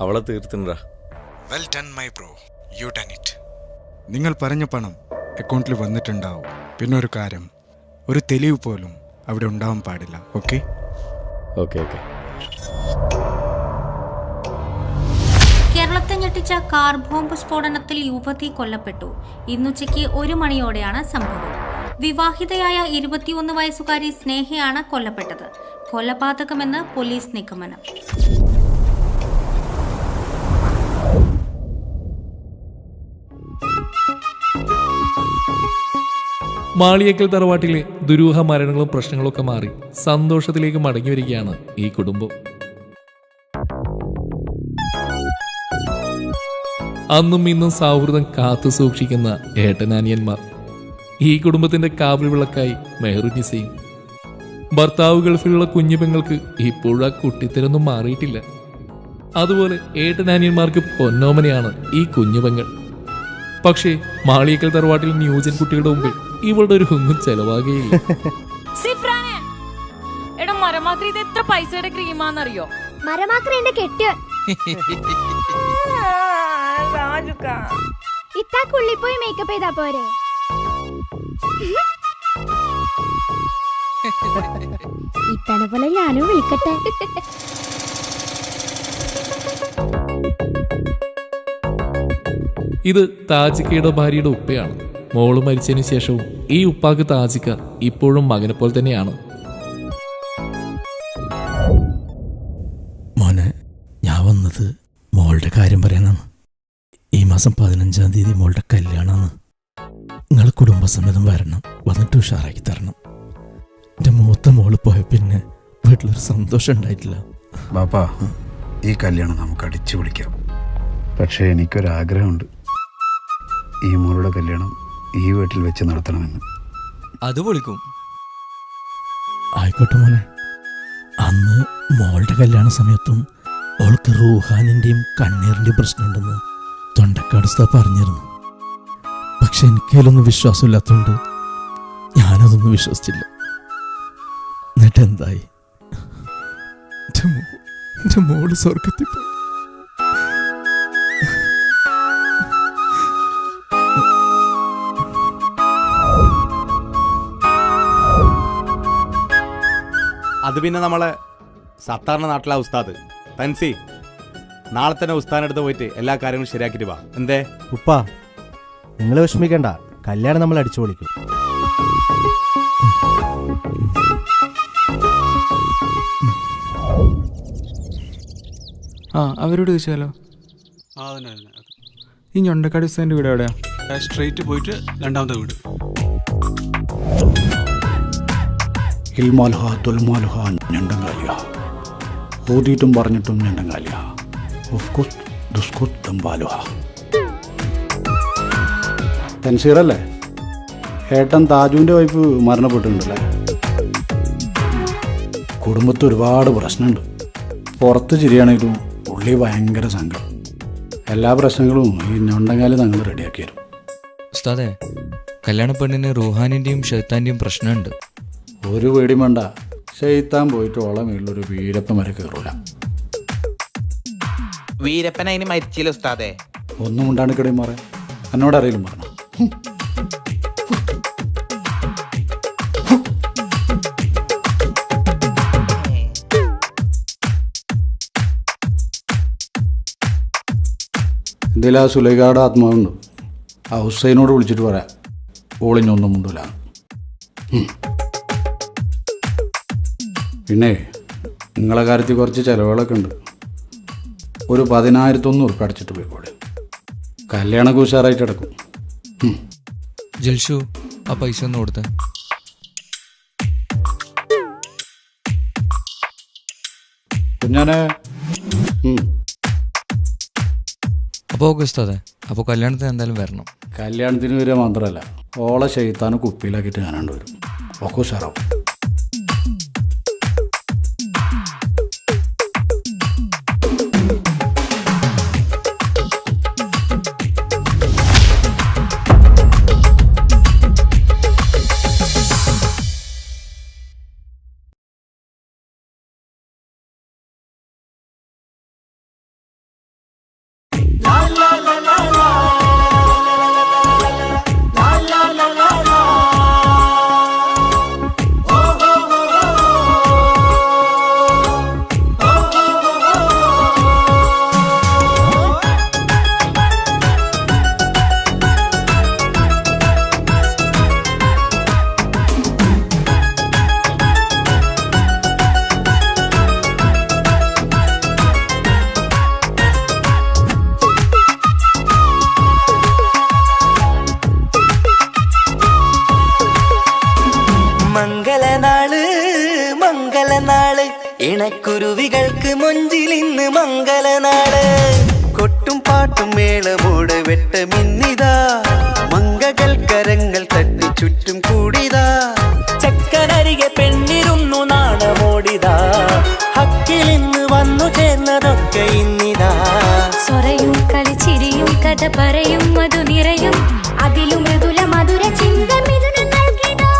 അവളെ തീർത്തിണ്ടാ. Well done my bro, you done it. നിങ്ങൾ പറഞ്ഞ പണം അക്കൗണ്ടിൽ വന്നിട്ടുണ്ടാവും. പിന്നെ ഒരു കാര്യം, ഒരു തെളിവ് പോലും അവിടെ ഉണ്ടാവാൻ പാടില്ല. Okay okay okay. കേരളത്തെ ഞെട്ടിച്ച കാർ ബോംബ് സ്ഫോടനത്തിൽ യുവതി കൊല്ലപ്പെട്ടു. ഇന്നുച്ചയ്ക്ക് 1 മണിയോടെയാണ് സംഭവം. വിവാഹിതയായ 21 വയസ്സുകാരി സ്നേഹയാണ് കൊല്ലപ്പെട്ടത്. കൊലപാതകമെന്ന് പോലീസ് നിഗമനം. മാളിയേക്കൽ തറവാട്ടിലെ ദുരൂഹ മരണങ്ങളും പ്രശ്നങ്ങളൊക്കെ മാറി സന്തോഷത്തിലേക്ക് മടങ്ങി വരികയാണ് ഈ കുടുംബം. അന്നും ഇന്നും സൗഹൃദം കാത്തു സൂക്ഷിക്കുന്ന ഏട്ടനാനിയന്മാർ. ഈ കുടുംബത്തിന്റെ കാവൽ വിളക്കായി മെഹറുനിസയും. ഭർത്താവ് ഗൾഫിലുള്ള കുഞ്ഞു പെങ്ങൾക്ക് ഇപ്പോഴും ആ കുട്ടിത്തരൊന്നും മാറിയിട്ടില്ല. അതുപോലെ ഏട്ടനാനിയന്മാർക്ക് പൊന്നോമനയാണ് ഈ കുഞ്ഞുപെങ്ങൾ. പക്ഷേ മാളിയേക്കൽ തറവാട്ടിൽ ന്യൂജൻ കുട്ടികളുടെ മുമ്പിൽ ഇവളുടെ ഒരു ഒന്നും ചെലവാകുകയില്ല. മരമാക്രി ഇത് എത്ര പൈസയുടെ ക്രീമാന്നറിയോ? മരമാക്രി എന്റെ കെട്ട് ഇത്താക്കുള്ളിൽ പോയി മേക്കപ്പ് ചെയ്താ പോരെ? ഇത്തനെ പോലെ ഞാനും വിളിക്കട്ടെ. ഇത് താജിക്കയുടെ ഭാര്യയുടെ ഉപ്പയാണ്. മോള് മരിച്ചതിന് ശേഷവും ഈ ഉപ്പാക്ക് താജിക്ക ഇപ്പോഴും മകനെ പോലെ തന്നെയാണ്. മോനെ, ഞാൻ വന്നത് മോളുടെ കാര്യം പറയാനാണ്. ഈ മാസം 15-ാം തീയതി മോളുടെ കല്യാണമാണ്. നിങ്ങൾ കുടുംബസമേതം വരണം, വന്നിട്ട് ഉഷാറാക്കി തരണം. എൻ്റെ മൂത്ത മോള് പോയ പിന്നെ വീട്ടിലൊരു സന്തോഷം ഉണ്ടായിട്ടില്ല. ബാപ്പാ, ഈ കല്യാണം നമുക്ക് അടിച്ചു പൊളിക്കാം. പക്ഷേ എനിക്കൊരാഗ്രഹമുണ്ട്, ഈ മോളുടെ കല്യാണം ഈ വീട്ടിൽ വെച്ച് നടത്തണമെന്ന്. അത് പൊളിക്കും. ആയിക്കോട്ടെ മോനെ. അന്ന് മോളുടെ കല്യാണ സമയത്തും അവൾക്ക് റൂഹാനിൻ്റെയും കണ്ണീറിൻ്റെയും പ്രശ്നമുണ്ടെന്ന് തൊണ്ടക്കാട് ഉസ്താദ് പറഞ്ഞിരുന്നു. പക്ഷെ എനിക്കതിലൊന്നും വിശ്വാസമില്ലാത്തതുകൊണ്ട് ഞാനതൊന്നും വിശ്വസിച്ചില്ല. എന്നിട്ട് എന്തായി? എൻ്റെ മോള് സ്വർഗത്തിൽ പോയി. അത് പിന്നെ നമ്മളെ സത്താറിൻ്റെ നാട്ടിലെ ഉസ്താദ് തൻസി നാളെ തന്നെ ഉസ്താദിനടുത്ത് പോയിട്ട് എല്ലാ കാര്യങ്ങളും ശരിയാക്കിയിട്ട് വാ. എന്തേ ഉപ്പാ, നിങ്ങൾ വിഷമിക്കണ്ട, കല്യാണം നമ്മൾ അടിച്ചു പൊളിക്കും. അവരോട് ചോദിച്ചാലോ? ഈ ഞൊണ്ടക്കാട് ഉസ്താദിന്റെ വീട് എവിടെയാ? സ്ട്രെയിറ്റ് പോയിട്ട് രണ്ടാമത്തെ വീട്. ഊതിയിട്ടും പറഞ്ഞിട്ടും തൻസീറല്ലേ? ഏട്ടൻ താജുവിൻ്റെ വൈഫ് മരണപ്പെട്ടിട്ടുണ്ടല്ലേ? കുടുംബത്തിൽ ഒരുപാട് പ്രശ്നമുണ്ട്. പുറത്ത് ചിരിയാണെങ്കിലും ഉള്ളി ഭയങ്കര സങ്കടം. എല്ലാ പ്രശ്നങ്ങളും ഈ ഞൊണ്ടങ്കാലി ഞങ്ങൾ റെഡിയാക്കി തരും. ഉസ്താദേ, കല്യാണ പെണ്ണിന് റൂഹാനിൻ്റെയും ഷെയ്ത്താൻ്റെയും പ്രശ്നമുണ്ട്. ഒരു പേടിയും വേണ്ട, ഷെയ്ത്താൻ പോയിട്ട് ഓളം വീട്ടിലൊരു വീരപ്പൻ വരെ കയറൂല. വീരപ്പൻ അതിന് മരിച്ചില്ല ഉസ്താദേ. ഒന്നും ഉണ്ടാണിക്കടേ മാറേ, എന്നോട് അറിയിലും പറഞ്ഞു. ഇതിൽ ആ സുലൈഖയുടെ ആത്മാവുണ്ട്. ആ ഹുസൈനോട് വിളിച്ചിട്ട് പറയാം, ഓളിഞ്ഞൊന്നും മുണ്ടൂല. പിന്നെ നിങ്ങളെ കാര്യത്തിൽ കുറച്ച് ചിലവുകളൊക്കെ ഉണ്ട്. ഒരു 10,100 അടച്ചിട്ട് പോയിക്കോളെ. കല്യാണമൊക്കെ ഉഷാറായിട്ട് കിടക്കും. ജൽഷു, ആ പൈസ ഒന്ന് കൊടുത്തേ. കുഞ്ഞാനെ. അപ്പോൾ ഓക്കെ ഉസ്താദേ, അപ്പോൾ കല്യാണത്തിന് എന്തായാലും വരണം. കല്യാണത്തിന് വരിക മാത്രമല്ല, ഓളെ ഷെയ്ത്താനും കുപ്പിയിലാക്കിയിട്ട് ഞാനാണ്ട് വരും. ഒക്കെ ഉഷാറാവും. ഇണക്കുരുവികൾക്ക് മൊഞ്ചിലിന്ന് മംഗലനാട് കൊട്ടും പാട്ടും മേളമോട് വെട്ടമിന്നിതാ മംഗകൾ കരങ്ങൾ തട്ടി ചുറ്റും കൂടിതാ ചക്കനരികെ പെണ്ണിരുന്നു നാണമോടിതാ ഹക്കിലിന്ന് വന്നു ചേർന്നതൊക്കെ ഇന്നിതാ സ്വരയും കളിച്ചിരിയും കഥ പറയും മധു നിറയും അതിലും മൃദുല മധുര ചിന്ത മിഥുന നൽകിതാ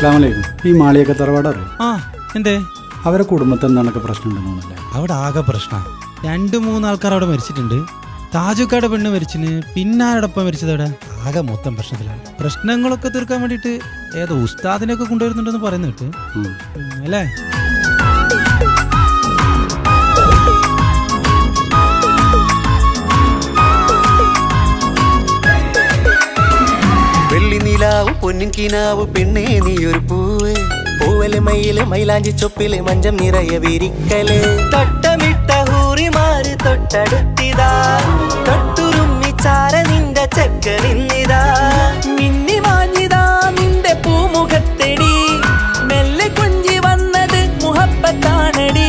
അസ്സലാമലൈക്കും. ഈ മാളിയൊക്കെ തറവാട് അറിയും? ആ എന്തേ അവരെ കുടുംബത്തിൽ എന്താണൊക്കെ പ്രശ്നം ഉണ്ടെന്നല്ലേ? അവിടെ ആകെ പ്രശ്നം 2-3 ആൾക്കാർ അവിടെ മരിച്ചിട്ടുണ്ട്. താജുക്കാരുടെ പെണ്ണ് മരിച്ചിന്, പിന്നെ ആരോടൊപ്പം മരിച്ചതവിടെ ആകെ മൊത്തം പ്രശ്നത്തിലാണ്. പ്രശ്നങ്ങളൊക്കെ തീർക്കാൻ വേണ്ടിയിട്ട് ഏതോ ഉസ്താദിനെയൊക്കെ കൊണ്ടുവരുന്നുണ്ടെന്ന് പറയുന്ന കേട്ട് അല്ലേ? വെള്ളി നിലാവ് പൊന്നിൻ കിനാവ് പെണ്ണേ നീയൊരു പൂവ് പൂവല് മയില് മൈലാഞ്ചി ചൊപ്പില് മഞ്ചം നിറയെ വിരിക്കല് തട്ടമിട്ട ഹൂറിമാര് തൊട്ടടുത്തിതാ തൊട്ടുരുമ്മി ചാര നിന്റെ ചെക്ക നിന്നിതാ മിന്നി മാഞ്ഞിതാ നിന്റെ പൂമുഖത്തെടി മെല്ലെ കുഞ്ചി വന്നത് മുഹബത്താണടി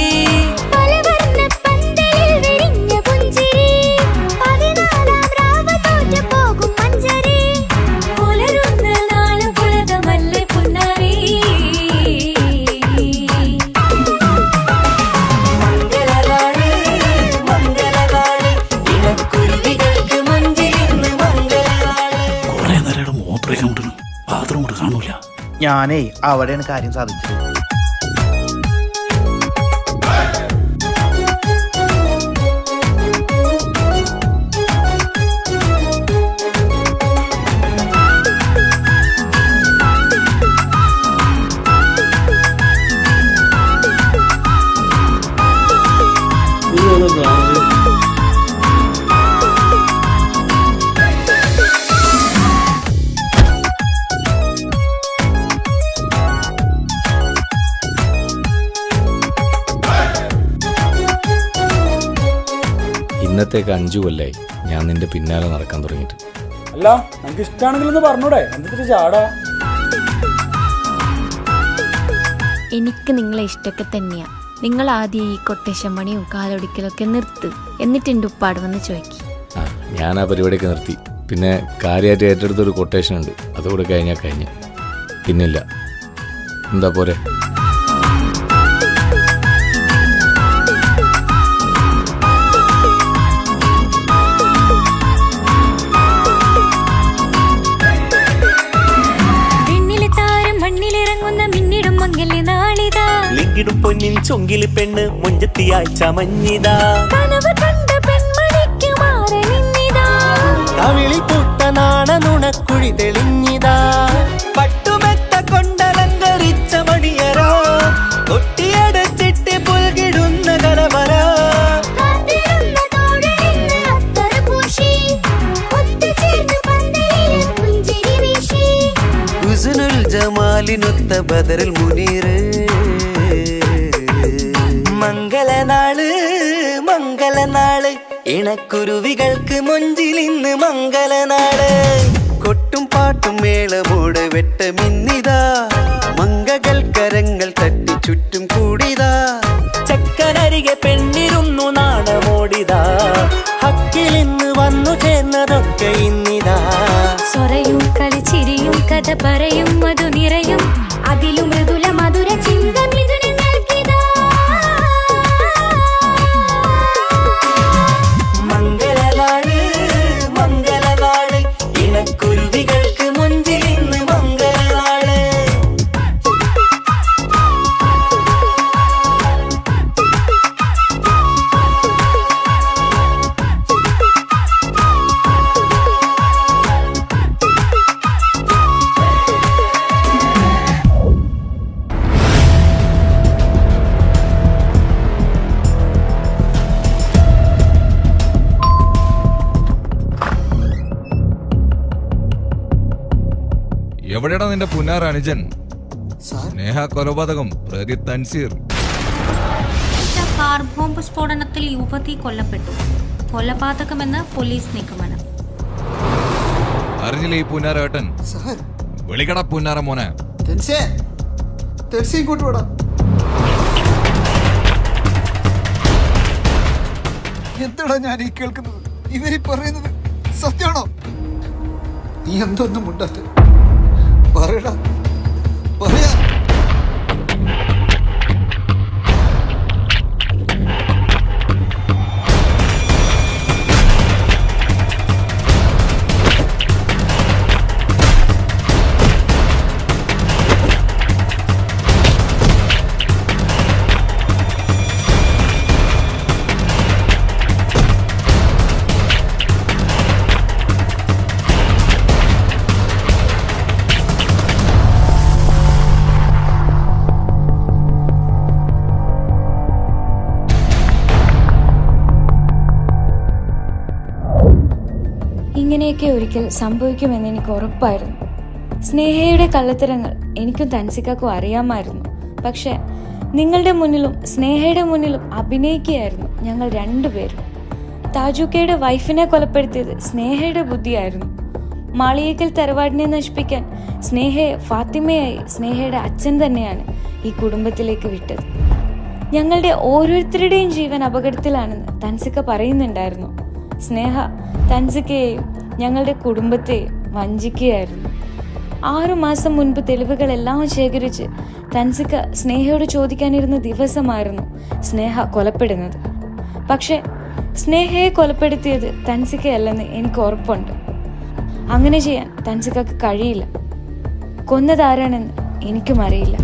ഞാനേ അവിടെയാണ് കാര്യം സാധിച്ചത്. ഇന്നത്തേക്ക് 5 കൊല്ലായി ഞാൻ നിന്റെ പിന്നാലെ നടക്കാൻ തുടങ്ങിയിട്ട്. അല്ല നമുക്ക് ഇഷ്ടമാണെങ്കിലൊന്ന് പറഞ്ഞൂടെ? എന്തൊരു ചാടാ. എനിക്ക് നിങ്ങളെ ഇഷ്ടമൊക്കെ തന്നെയാ. നിങ്ങൾ ആദ്യം ഈ കൊട്ടേഷൻ പണിയും കാലൊടിക്കലൊക്കെ നിർത്ത്, എന്നിട്ട് എൻ്റെ ഉപ്പാട് വന്ന് ചോദിക്കും. ഞാൻ ആ പരിപാടിയൊക്കെ നിർത്തി. പിന്നെ കാര്യമായിട്ട് ഏറ്റെടുത്തൊരു കൊട്ടേഷൻ ഉണ്ട്, അതുകൂടെ കഴിഞ്ഞാൽ കഴിഞ്ഞ്. പിന്നില്ല. എന്താ പോരെ? ലിങ്കിടും പൊന്നിൻ ചൊങ്കില് പെണ്ണ് മുഞ്ചത്തിയായി ചമഞ്ഞിതാ കവിളിൽ പൂത്ത നാണ നുണക്കുഴി തെളിഞ്ഞിതാ പട്ടുമെത്ത കൊണ്ടലങ്കരിച്ച മണിയറോ കൊട്ടിയടച്ചിട്ട് പുൽകിടുന്ന കലവര ഹുസ്നുൽ ജമാലിനൊത്ത ബദറുൽ മുനീറ് മംഗലനാള് മംഗലനാള് ഇണക്കുരുവികൾക്ക് മൊഞ്ചിലിന്ന് മംഗലനാള് കൊട്ടും പാട്ടും മേളമോട് വെട്ടമിന്നിതാ മംഗകൾ കരങ്ങൾ തട്ടി ചുറ്റും കൂടിതാ ചക്കനരികെ പെണ്ണിരുന്നു നാണമോടിതാ ഹക്കിലിന്ന് വന്നു ചേർന്നതൊക്കെ ഇന്നിതാ സ്വരയും കളിച്ചിരിയും കഥ പറയും മധു നിറയും അതിലും മൃദുല മധുര ചിന്ത മിഥുന നൽകിതാ മംഗലനാള് മംഗലനാള് ഇണക്കുരുവികൾക്ക് മുഞ്ചിലിന്ന് മംഗലനാള് എവിടെയാടാ നിന്റെ പുന്നാർ അനുജൻ? സ്നേഹ കൊലപാതകം പ്രതി തൻസീർ. കാർ ബോംബ് സ്ഫോടനത്തിൽ യുവതി കൊല്ലപ്പെട്ടു. കൊലപാതകമെന്ന് പോലീസ് നിഗമനം. അറിഞ്ഞില്ലേ ഈ പുന്നാരേട്ടൻ? വിളിക്കട പുന്നാര മോനെ. എന്താടാ ഞാൻ ഈ കേൾക്കുന്നത്? ഇവര് പറയുന്നത് സത്യമാണോ? നീ എന്തൊന്നും മുണ്ടാത്ത പറയടാ, പറയാ. ഇങ്ങനെയൊക്കെ ഒരിക്കൽ സംഭവിക്കുമെന്ന് എനിക്ക് ഉറപ്പായിരുന്നു. സ്നേഹയുടെ കള്ളത്തരങ്ങൾ എനിക്കും തൻസിക്കാക്കും അറിയാമായിരുന്നു. പക്ഷെ നിങ്ങളുടെ മുന്നിലും സ്നേഹയുടെ മുന്നിലും അഭിനയിക്കുകയായിരുന്നു ഞങ്ങൾ രണ്ടുപേരും. താജുക്കയുടെ വൈഫിനെ കൊലപ്പെടുത്തിയത് സ്നേഹയുടെ ബുദ്ധിയായിരുന്നു. മാളിയേക്കൽ തറവാടിനെ നശിപ്പിക്കാൻ സ്നേഹയെ ഫാത്തിമയായി സ്നേഹയുടെ അച്ഛൻ തന്നെയാണ് ഈ കുടുംബത്തിലേക്ക് വിട്ടത്. ഞങ്ങളുടെ ഓരോരുത്തരുടെയും ജീവൻ അപകടത്തിലാണെന്ന് തൻസിക്ക പറയുന്നുണ്ടായിരുന്നു. സ്നേഹ തൻസിക്കയെയും ഞങ്ങളുടെ കുടുംബത്തെയും വഞ്ചിക്കുകയായിരുന്നു. 6 മാസം മുൻപ് തെളിവുകളെല്ലാം ശേഖരിച്ച് തൻസിക്ക സ്നേഹയോട് ചോദിക്കാനിരുന്ന ദിവസമായിരുന്നു സ്നേഹ കൊലപ്പെടുന്നത്. പക്ഷെ സ്നേഹയെ കൊലപ്പെടുത്തിയത് തൻസിക്കയല്ലെന്ന് എനിക്ക് ഉറപ്പുണ്ട്. അങ്ങനെ ചെയ്യാൻ തൻസിക്കക്ക് കഴിയില്ല. കൊന്നതാരാണെന്ന് എനിക്കും അറിയില്ല.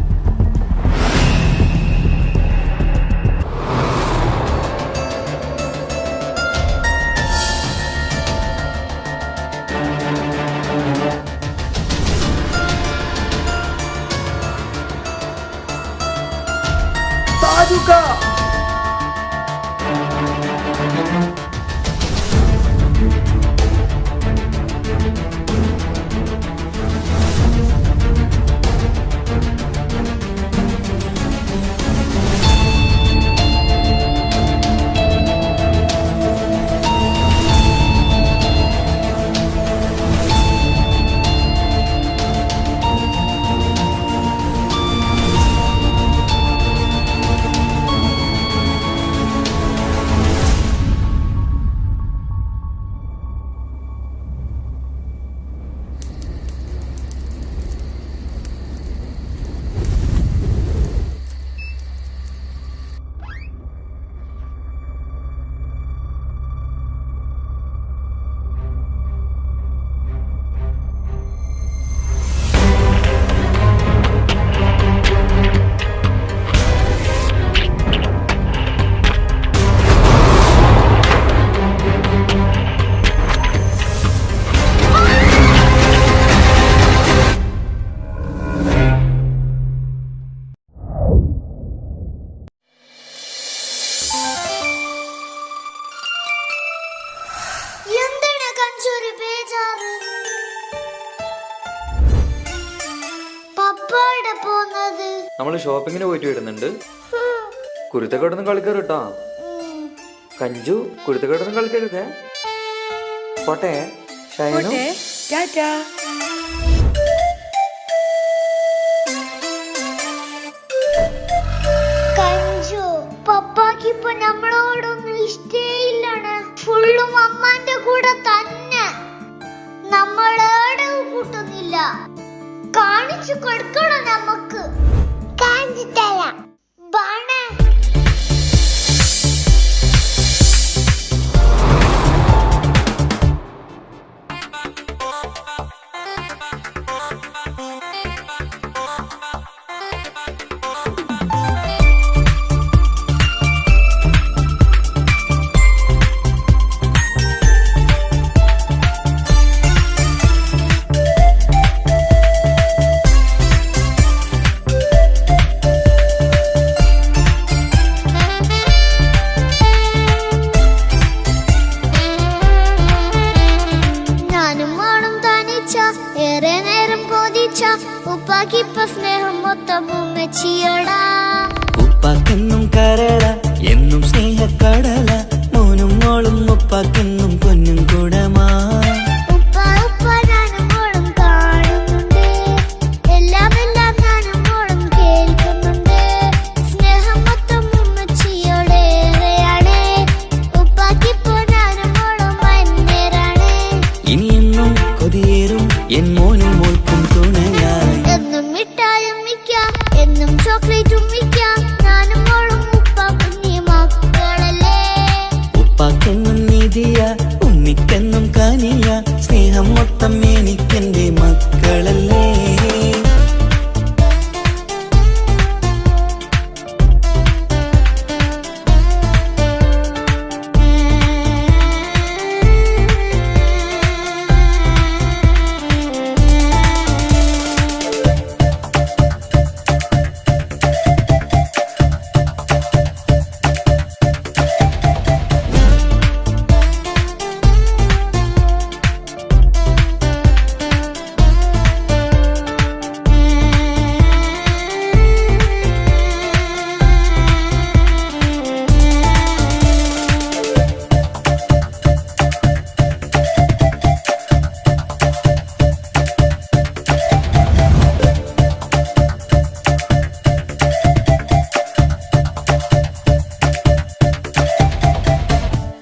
നമ്മള് ഷോപ്പിങ്ങിന് പോയിട്ട് വരുന്നുണ്ട്. കുരുത്തക്കേടൊന്നും കളിക്കരുത് കേട്ടോ. കഞ്ചു കുരുത്തക്കേടൊന്നും കളിക്കരുതേ. പോട്ടെ ഷൈനു. കഞ്ചു പപ്പാക്ക് ഇപ്പൊ നമ്മളോടൊന്നും ഇഷ്ടേയില്ലാണ്. ഫുള്ളും അമ്മാന്റെ കൂടെ തന്നെ. നമ്മളേടെ കൂട്ടുന്നില്ല. കാണിച്ചു കൊടുക്കണം നമുക്ക്. കാണിച്ചു തരാം. ബാണേ ഏറെ നേരം കൊതിച്ച ഉപ്പാക്കിപ്പ സ്നേഹം മൊത്തം ഉമ്മച്ചിയോടാ. ഉപ്പാക്കെന്നും കരള എന്നും സ്നേഹക്കടല മോനും മോളും ഉപ്പാക്കെന്നും പൊന്നും കുടമാ. ഉപ്പ ഉപ്പ ഞാനും മോളും കാണുന്നുണ്ട്, എല്ലാം എല്ലാം ഞാനും മോളും കേൾക്കുന്നുണ്ട്. സ്നേഹം മൊത്തം ഉമ്മച്ചിയോടേറെയാണ്, ഉപ്പാക്കിപ്പോ ഞാനും മോളും അന്യരാണ്. ഇനിയെന്നും കൊതിയേറും എൻ മോനും മോൾക്കും തുണയായി. എന്നും മിഠായും മിക്കാം, എന്നും ചോക്ലേറ്റും മിക്കാം, ഞാനും മോളും ഉപ്പ കുഞ്ഞി മക്കളല്ലേ. ഉപ്പാക്കെന്നും നിധിയ ഉമ്മിക്കെന്നും കാനിയ സ്നേഹം മൊത്തം എനിക്കെന്റെ മക്കളല്ലേ.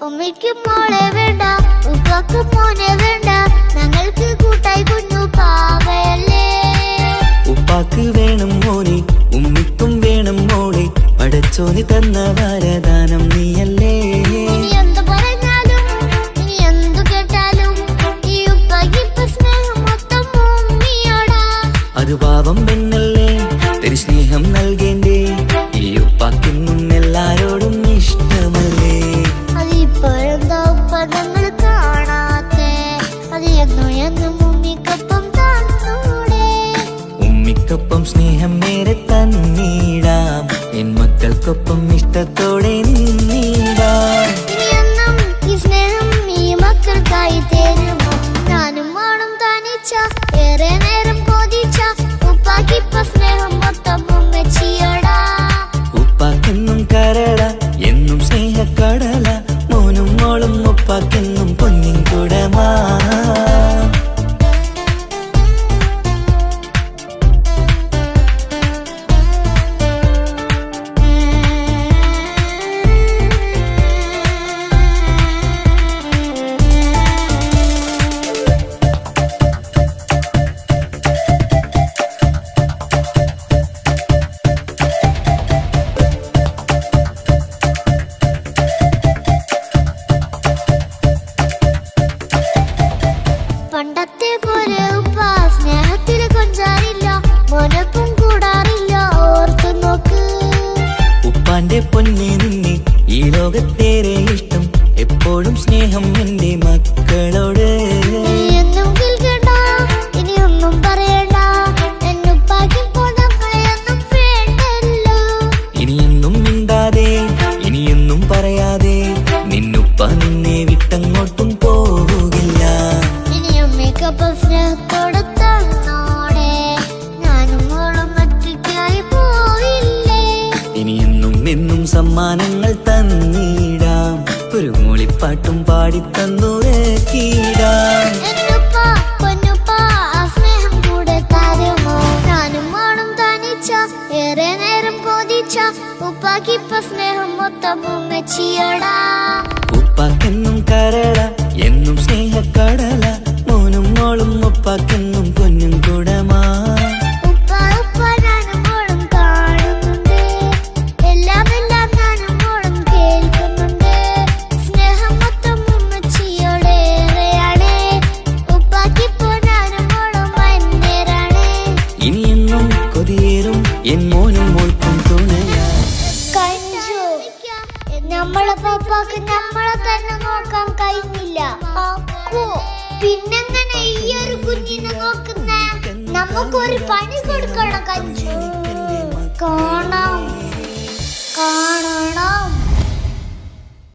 ഉമ്മയ്ക്ക് മോളെ വേണ്ട, ഉപ്പാക്ക് മോനെ വേണ്ട, ഞങ്ങൾക്ക് കൂട്ടായി കുഞ്ഞു പാവയല്ലേ. ഉപ്പാക്ക് വേണം മോനെ ഉമ്മിക്കും വേണം മോളെ, പടച്ചോന് തന്ന വരദാനം നീയല്ലേ. ഇനി എന്ത് പറഞ്ഞാലും ഇനി എന്തു കേട്ടാലും ഈ ഉപ്പാക്കിപ്പ സ്നേഹം മൊത്തം ഉമ്മിയോടാ. അത് പാവം പെണ്ണല്ലേ തരി സ്നേഹം നൽകേണ്ടേ, ഈ ഉപ്പാക്കിന്നും എല്ലാരോടും ഇഷ്ടമല്ലേ. അതിപ്പോഴെന്താ ഉപ്പ ഞങ്ങൾ കാണാത്തെ, അത് എന്നും എന്നും ഉമ്മിക്കൊപ്പം തന്നൂടെ. ഉമ്മിക്കൊപ്പം സ്നേഹം നേരെ തന്നീടാം, എൻ മക്കൾക്കൊപ്പം ഇഷ്ടത്തോടെ നിന്നീടാം. ഇനി എന്നും ഈ സ്നേഹം ഈ മക്കൾക്കായി തരുമോ. ഞാനും മോളും തനിച്ച ഏറെ നേരം കൊതിച്ച ഉപ്പാക്കിപ്പ സ്നേഹം മൊത്തം ഉമ്മച്ചിയോടാ. ഉപ്പാക്കെന്നും കരള എന്നും സ്നേഹക്കടല മോനും മോളും ഉപ്പാക്കെന്നും പൊന്നിൻ കുടമാ. പണ്ടത്തെ പോലെ ഉപ്പ സ്നേഹത്തിൽ കൊഞ്ചാറില്ല, മോനൊപ്പം കൂടാറില്ല, ഓർത്തു നോക്ക്. ഉപ്പാന്റെ പൊന്നെ നിന്നെ ഈ ലോകത്തേറെ ഇഷ്ടം, എപ്പോഴും സ്നേഹം എന്റെ മക്കളോട്. ഇനി എന്നും കേൾക്കണ്ട, ഇനി ഒന്നും പറയണ്ട, എന്നുപ്പാക്കിപ്പോ നമ്മളെയൊന്നും വേണ്ടല്ലോ. ഇനിയെന്നും മിണ്ടാതെ ഇനിയെന്നും പറയാതെ നിന്നുപ്പ നിന്നെ വിട്ടങ്ങോട്ടും പോവുകില്ല. ഇനി ഉമ്മയ്ക്കൊപ്പം സ്നേഹത്തോടെ തന്നോടെ, ഞാനും മോളും ഒറ്റയ്ക്കായി പോയില്ലേ. ഇനിയെന്നും എന്നും സമ്മാനങ്ങൾ തന്നീടാം, ഒരു മൂളിപ്പാട്ടും പാടിത്തന്നുറക്കിടാം. എന്നുപ്പ പൊന്നുപ്പ ആ സ്നേഹം കൂടെ തരുമോ. ഞാനും മോളും തനിച്ച ഏറെ നേരം കൊതിച്ച ഉപ്പാക്കിപ്പ സ്നേഹം മൊത്തം ഉമ്മച്ചിയോടാ. ഉപ്പാക്കെന്നും കരള എന്നും സ്നേഹക്കടല മോനും മോളും ഉപ്പാക്കെന്നും പൊന്നും കുടമാ. ഉപ്പ ഉപ്പ ഞാനും മോളും കാണുന്നുണ്ട്, എല്ലാം എല്ലാം ഞാനും മോളും കേൾക്കുന്നുണ്ട്. സ്നേഹം മൊത്തം ഉമ്മച്ചിയോടേറെയാണ്, ഉപ്പാക്കിപ്പോ ഞാനും മോളും അന്യരാണ്. ഇനിയെന്നും കൊതിയേറും എൻ മോനും മോൾക്കും തുണയാ. കഞ്ചു, നമ്മളെ പപ്പാക്ക് നമ്മളെ തന്നെ നോക്കാൻ കഴിഞ്ഞില്ല. അക്കു, പിന്നെങ്ങനെ ഈ ഒരു കുഞ്ഞിനെ നോക്കുന്നേ. നമുക്കൊരു പണി കൊടുക്കണം കഞ്ചു. കാണാം കാണാം.